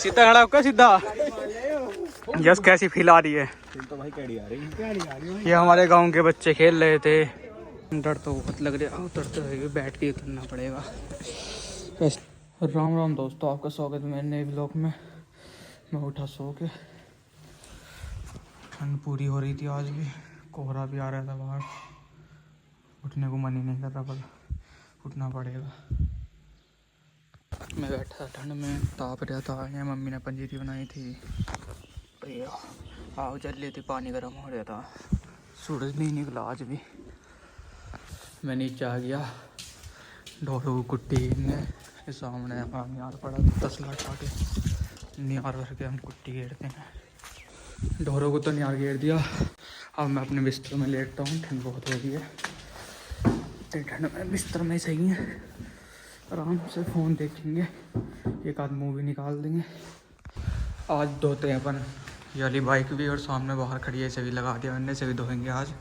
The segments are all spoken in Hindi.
सीधा खड़ा होकर सीधा। यस कैसी फील आ रही है? तो भाई कैडी आ रही। ये हमारे गांव के बच्चे खेल रहे थे। डर तो बहुत लग रहा है, उतरते हुए बैठ के उतरना पड़ेगा। राम राम दोस्तों, आपका स्वागत है मेरे नए व्लॉग में। मैं उठा सो के, ठंड पूरी हो रही थी आज भी, कोहरा भी आ रहा था बाहर। उठने को मन ही नहीं कर रहा, पर उठना पड़ेगा। मैं बैठा था ठंड में, ताप रहा था। यहाँ मम्मी ने पंजीरी बनाई थी, आग जल रही थी, पानी गर्म हो रहा था। सूरज नहीं निकला आज भी। मैं नीचे आ गया, ढोरों को कुट्टी ने सामने निहार पड़ा, तसला उठा के निहार भर के हम कुट्टी घेरते हैं। ढोरों को तो निहार घेर दिया। अब मैं अपने बिस्तर में लेटता हूँ, ठंड बहुत हो रही है। इतनी ठंड में बिस्तर में सही है, आराम से फ़ोन देखेंगे, एक आध मूवी निकाल देंगे। आज धोते हैं अपन ये वाली बाइक भी, और सामने बाहर खड़ी है इसे भी लगा दिया मैंने, इसे भी धोएंगे आज।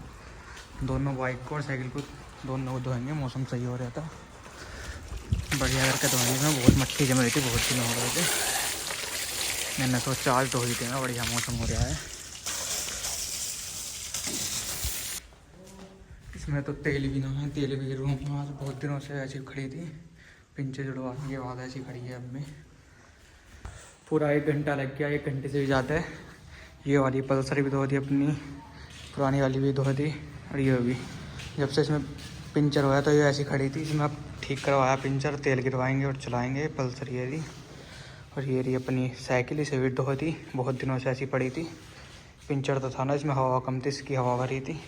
दोनों बाइक को और साइकिल को दोनों को धोएंगे। मौसम सही हो रहा था, बढ़िया करके धोएंगे। मैं बहुत मट्टी जम रही थी, बहुत दिन हो गए थे। मैंने सोचा आज धो ही देना, बढ़िया मौसम हो रहा है। इसमें तो तेल भी ना है, तेल भी गिरूँगा। आज बहुत दिनों से ऐसी खड़ी थी, पिंचे जुड़वाने के बाद ऐसी खड़ी है। अब में पूरा 1 घंटा लग गया, 1 घंटे से भी ज़्यादा है। ये वाली पल्सर भी धो दी अपनी, पुरानी वाली भी धो दी, और ये भी। जब से इसमें पिंचर हुआ तो ये ऐसी खड़ी थी। इसमें अब ठीक करवाया पिंचर, तेल गिरवाएंगे और चलाएंगे पल्सर ये रही। और ये रही अपनी साइकिल, इसे भी धो दी, बहुत दिनों से ऐसी पड़ी थी। पिंचर तो था ना इसमें, हवा कम थी, इसकी हवा भरी थी।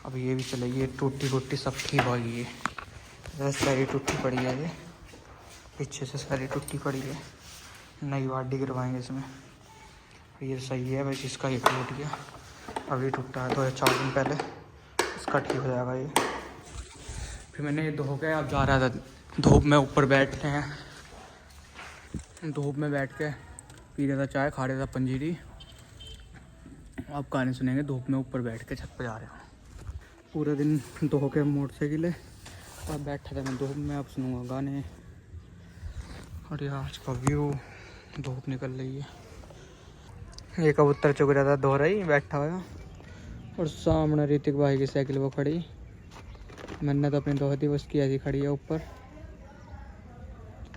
अब ये भी चलेगी, टूटी फूटी सब ठीक हो गई है। सारी टूटी पड़ी है, ये पीछे से सारी टूटी पड़ी है। नई वाडी गिरवाएंगे इसमें। ये सही है, बस इसका ये टूट गया, अभी टूटा है, तो 4 दिन पहले इसका ठीक हो जाएगा ये। फिर मैंने ये धो के, अब जा रहा था धूप में, ऊपर बैठते हैं। धूप में बैठ के पी रहा था चाय, खा रहा था पंजीरी। अब गाने सुनेंगे धूप में, ऊपर बैठ के छत पर जा रहे हो। पूरा दिन धो के मोटरसाइकिल है, अब बैठा था मैं धूप में, अब सुनूंगा गाने। और ये आज का व्यू, धूप निकल रही है। ये कबूतर चुग रहा था, धो रही बैठा हुआ। और सामने ऋतिक भाई की साइकिल वो खड़ी, मैंने तो अपनी धो दी, उसकी ऐसी खड़ी है ऊपर।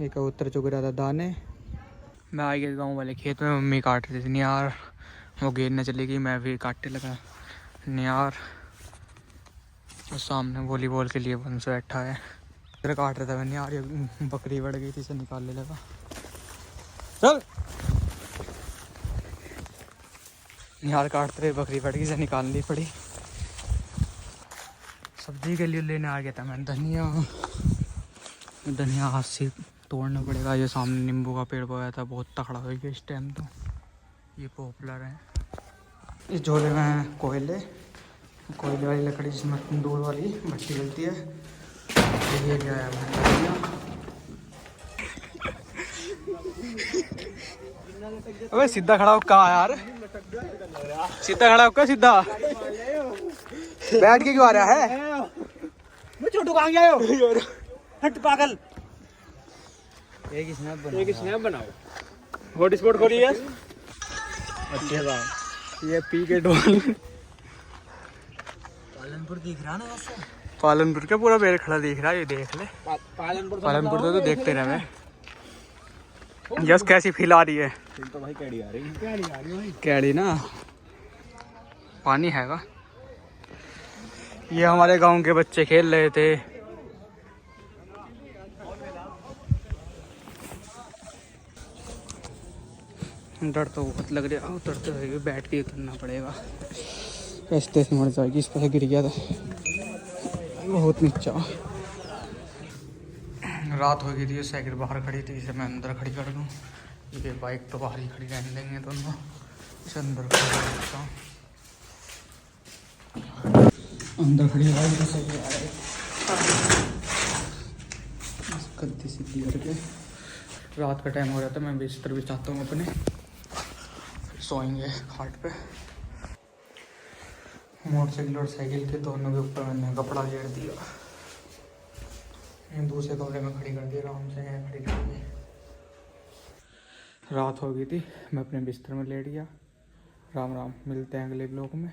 ये कबूतर चुग रहा था दाने। मैं आ गया गाँव वाले खेत में, मम्मी काट रही थी नियार, वो घेरने चली गई, मैं भी काटने लगा नियार। और सामने वॉलीबॉल के लिए बंस बैठा है, इधर काट रहा था मैं नियार। ये बकरी बढ़ गई थी, इसे निकालने लगा। चल निहार काटते रहे, बकरी बढ़ गई, से निकालनी पड़ी। सब्जी के लिए लेने आ गया था मैं धनिया। धनिया हाथ से तोड़ना पड़ेगा। ये सामने नींबू का पेड़ बोया था, बहुत तकड़ा हो गया इस टाइम तो, ये पॉपुलर है। इस झोले में कोयले वाली लकड़ी, जिसमें तंदूर वाली भट्टी जलती है। ये क्या है धनिया। अबे सीधा खड़ा हो कहाँ यार, सीधा खड़ा होकर सीधा बैठ के क्यों आ रहा है? मैं छोटू कहाँ गया हो? हट पागल। एक स्नैप बनाओ, हॉटस्पॉट खोलिए। अच्छा ये पी के डोल। पालनपुर दिख रहा ना वैसे, पालनपुर का पूरा पेड़ खड़ा दिख रहा है। ये देख ले, पालनपुर तो देखते रहे। यस कैसी फील आ रही है? तो भाई कैडी आ रही। कैडी ना, पानी हैगा। ये हमारे गांव के बच्चे खेल रहे थे। डर तो बहुत लग रहा है, उतरते हुए बैठ के उतरना पड़ेगा। रास्ते से मर जाएगी, इस पर गिर गया था बहुत नीचा। रात हो गई थी, साइकिल बाहर खड़ी थी, इसे मैं अंदर खड़ी कर दूँ। ये बाइक तो बाहर ही खड़ी रहने देंगे दोनों, इसे अंदर खड़ी कर देता हूँ। अंदर खड़ी बाइक तो सही आ रही, गद्दी सीधी करके। रात का टाइम हो रहा था, मैं बिस्तर भी चाहता हूँ अपने, सोएंगे खाट पे। मोटरसाइकिल और साइकिल के दोनों के ऊपर मैंने कपड़ा घेर दिया। दूसरे कमरे में खड़ी कर दी, आराम से यहाँ खड़ी कर दी। रात हो गई थी, मैं अपने बिस्तर में लेट गया। राम राम, मिलते हैं अगले ब्लॉग में।